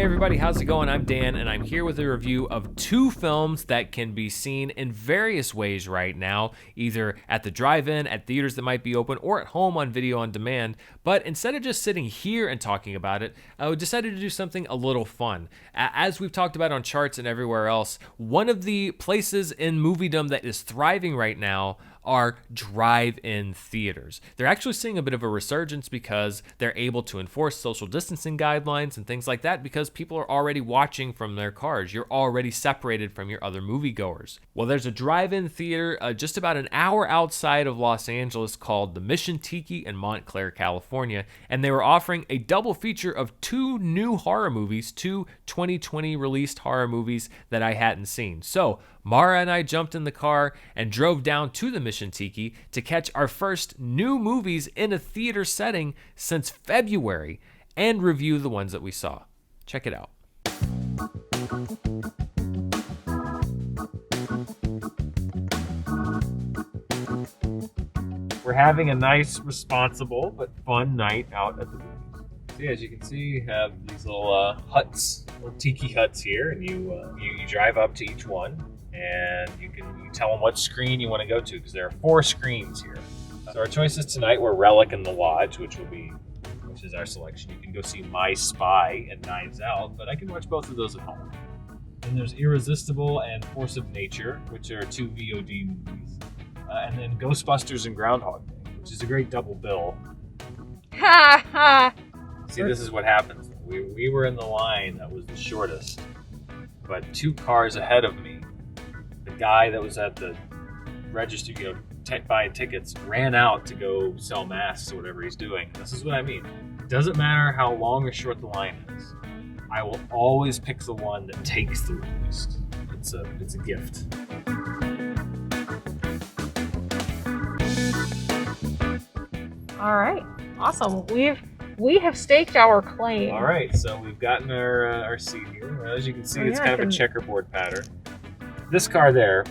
everybody, how's it going? I'm Dan, and I'm here with a review of two films that can be seen in various ways right now, either at the drive-in, at theaters that might be open, or at home on video on demand. But instead of just sitting here and talking about it, I decided to do something a little fun. As we've talked about on charts and everywhere else, one of the places in moviedom that is thriving right now are drive-in theaters. They're actually seeing a bit of a resurgence because they're able to enforce social distancing guidelines and things like that because people are already watching from their cars. You're already separated from your other moviegoers. Well, there's a drive-in theater just about an hour outside of Los Angeles called the Mission Tiki in Montclair, California, and they were offering a double feature of two new horror movies, two 2020 released horror movies that I hadn't seen. So Mara and I jumped in the car and drove down to the Mission Tiki to catch our first new movies in a theater setting since February and review the ones that we saw. Check it out. We're having a nice, responsible, but fun night out at the movies. So yeah, as you can see, we have these little huts, little tiki huts here, and you drive up to each one. And you tell them what screen you want to go to because there are 4 screens here. So our choices tonight were Relic and The Lodge, which is our selection. You can go see My Spy and Knives Out, but I can watch both of those at home. And there's Irresistible and Force of Nature, which are 2 VOD movies. And then Ghostbusters and Groundhog Day, which is a great double bill. Ha ha! See, this is what happens. We were in the line that was the shortest, but 2 cars ahead of me, the guy that was at the register, buying tickets, ran out to go sell masks or whatever he's doing. This is what I mean. It doesn't matter how long or short the line is. I will always pick the one that takes the longest. It's a gift. All right, awesome. We have staked our claim. All right, so we've gotten our seat here. As you can see, it's kind of a checkerboard pattern. This car there,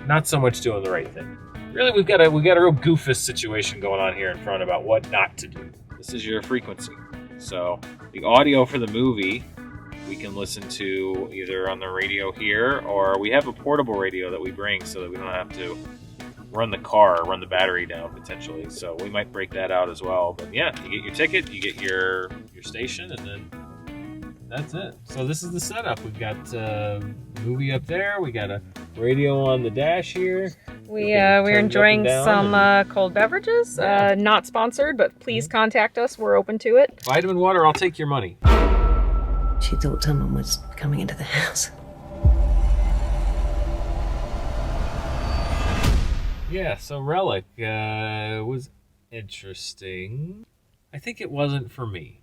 not so much doing the right thing. Really, we've got a real goofus situation going on here in front about what not to do. This is your frequency. So the audio for the movie we can listen to either on the radio here, or we have a portable radio that we bring so that we don't have to run the battery down potentially. So we might break that out as well. But yeah, you get your ticket, you get your station, and then that's it. So this is the setup. We've got a movie up there. We got a radio on the dash here. We're enjoying some cold beverages. Yeah. Not sponsored, but please contact us. We're open to it. Vitamin water, I'll take your money. She thought someone was coming into the house. Yeah, so Relic was interesting. I think it wasn't for me.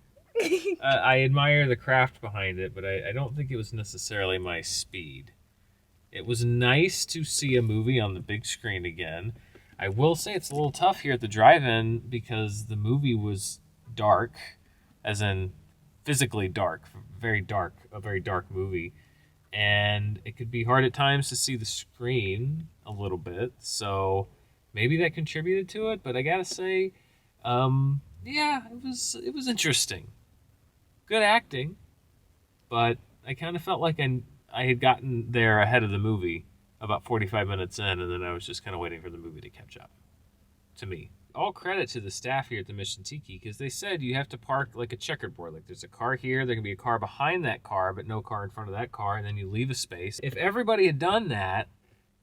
I admire the craft behind it, but I don't think it was necessarily my speed. It was nice to see a movie on the big screen again. I will say it's a little tough here at the drive-in because the movie was dark, as in physically dark, a very dark movie. And it could be hard at times to see the screen a little bit, so maybe that contributed to it. But I gotta say, yeah, it was interesting. Good acting, but I kind of felt like I had gotten there ahead of the movie about 45 minutes in, and then I was just kind of waiting for the movie to catch up to me. All credit to the staff here at the Mission Tiki, because they said you have to park like a checkerboard. Like there's a car here, there can be a car behind that car, but no car in front of that car, and then you leave a space. If everybody had done that,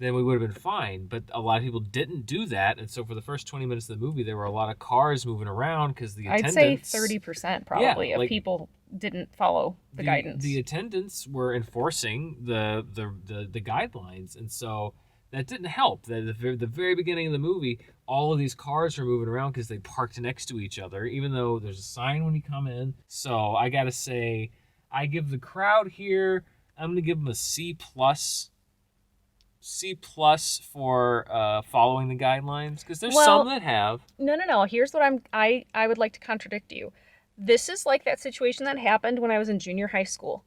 then we would have been fine. But a lot of people didn't do that, and so for the first 20 minutes of the movie, there were a lot of cars moving around because the attendants... I'd say 30% probably of like, people didn't follow the guidance. The attendants were enforcing the guidelines, and so that didn't help. At the very beginning of the movie, all of these cars were moving around because they parked next to each other, even though there's a sign when you come in. So I gotta say, I give the crowd here, I'm gonna give them a C+. C+ for following the guidelines, because there's some that have. No. Here's what I would like to contradict you. This is like that situation that happened when I was in junior high school.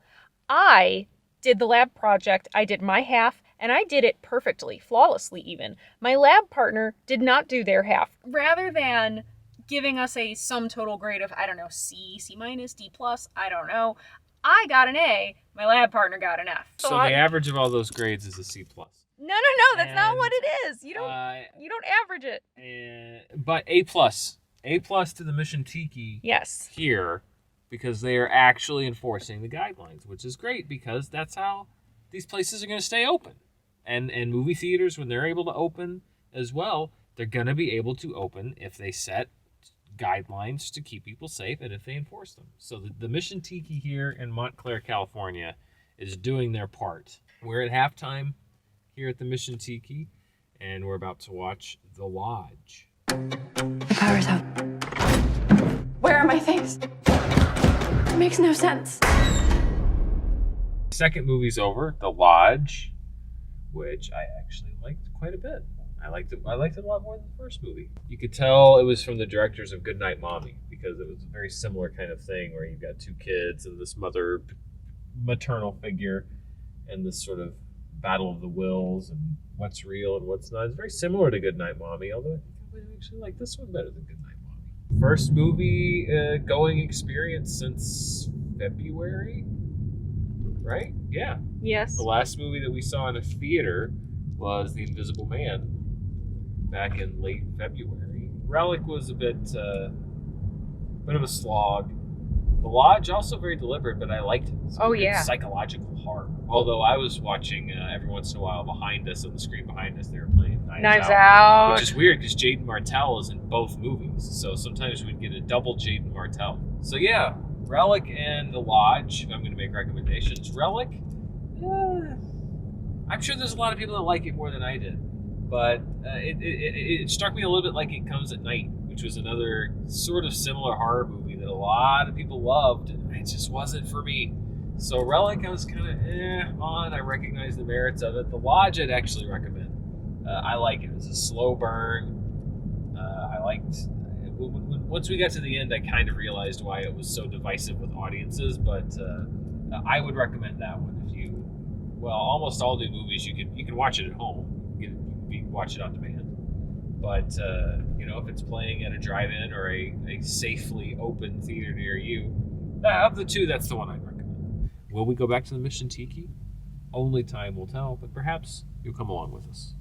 I did the lab project, I did my half, and I did it perfectly, flawlessly even. My lab partner did not do their half. Rather than giving us a sum total grade of, I don't know, C, C-, D+, I don't know, I got an A, my lab partner got an F. So the average of all those grades is a C+. No, that's not what it is. You don't average it. But A+. A+ to the Mission Tiki. Yes. Here, because they are actually enforcing the guidelines, which is great because that's how these places are going to stay open. And movie theaters, when they're able to open as well, they're going to be able to open if they set guidelines to keep people safe and if they enforce them. So the Mission Tiki here in Montclair, California is doing their part. We're at halftime here at the Mission Tiki, and we're about to watch The Lodge. The power's out. Where are my things? It makes no sense. Second movie's over, The Lodge, which I actually liked quite a bit. I liked it a lot more than the first movie. You could tell it was from the directors of Goodnight Mommy, because it was a very similar kind of thing where you've got two kids and this maternal figure and this sort of battle of the wills and what's real and what's not. It's very similar to Goodnight Mommy, although I think I actually like this one better than Goodnight Mommy. First movie going experience since February, right? Yeah. Yes. The last movie that we saw in a theater was The Invisible Man back in late February. Relic was a bit of a slog. The Lodge, also very deliberate, but I liked it. It's good psychological horror. Although I was watching every once in a while behind us, on the screen behind us, they were playing Knives Out. Which is weird because Jaden Martell is in both movies. So sometimes we'd get a double Jaden Martell. So yeah, Relic and The Lodge, if I'm going to make recommendations. Relic, I'm sure there's a lot of people that like it more than I did. But it struck me a little bit like It Comes at Night, which was another sort of similar horror movie that a lot of people loved, and it just wasn't for me. So Relic, I was kind of on. I recognize the merits of it. The Lodge, I'd actually recommend. I like it. It was a slow burn. I liked. Once we got to the end, I kind of realized why it was so divisive with audiences. But I would recommend that one. Almost all new movies you can watch it at home. You can watch it on demand. But if it's playing at a drive-in or a safely open theater near you, of the two, that's the one I'd recommend. Will we go back to the Mission Tiki? Only time will tell, but perhaps you'll come along with us.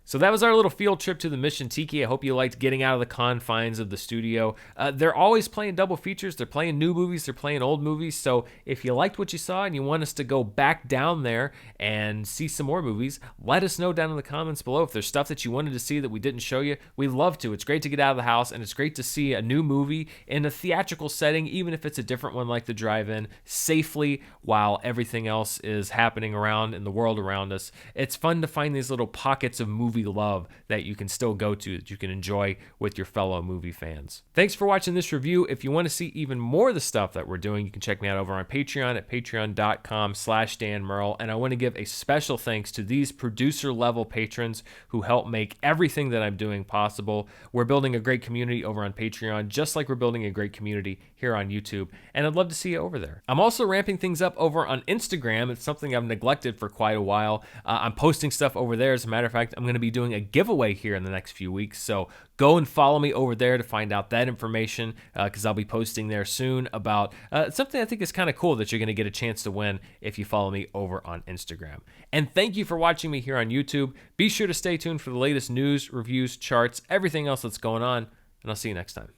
So that was our little field trip to the Mission Tiki. I hope you liked getting out of the confines of the studio. They're always playing double features. They're playing new movies. They're playing old movies. So if you liked what you saw and you want us to go back down there and see some more movies, let us know down in the comments below. If there's stuff that you wanted to see that we didn't show you, we'd love to. It's great to get out of the house, and it's great to see a new movie in a theatrical setting, even if it's a different one like the drive-in, safely while everything else is happening around in the world around us. It's fun to find these little pockets of movie love that you can still go to, that you can enjoy with your fellow movie fans. Thanks for watching this review. If you want to see even more of the stuff that we're doing, you can check me out over on Patreon at patreon.com/Dan Murrell. And I want to give a special thanks to these producer level patrons who help make everything that I'm doing possible. We're building a great community over on Patreon, just like we're building a great community here on YouTube. And I'd love to see you over there. I'm also ramping things up over on Instagram. It's something I've neglected for quite a while. I'm posting stuff over there. As a matter of fact, I'm going to be doing a giveaway here in the next few weeks, so go and follow me over there to find out that information, because I'll be posting there soon about something I think is kind of cool that you're going to get a chance to win if you follow me over on Instagram. And thank you for watching me here on YouTube. Be sure to stay tuned for the latest news, reviews, charts, everything else that's going on, and I'll see you next time.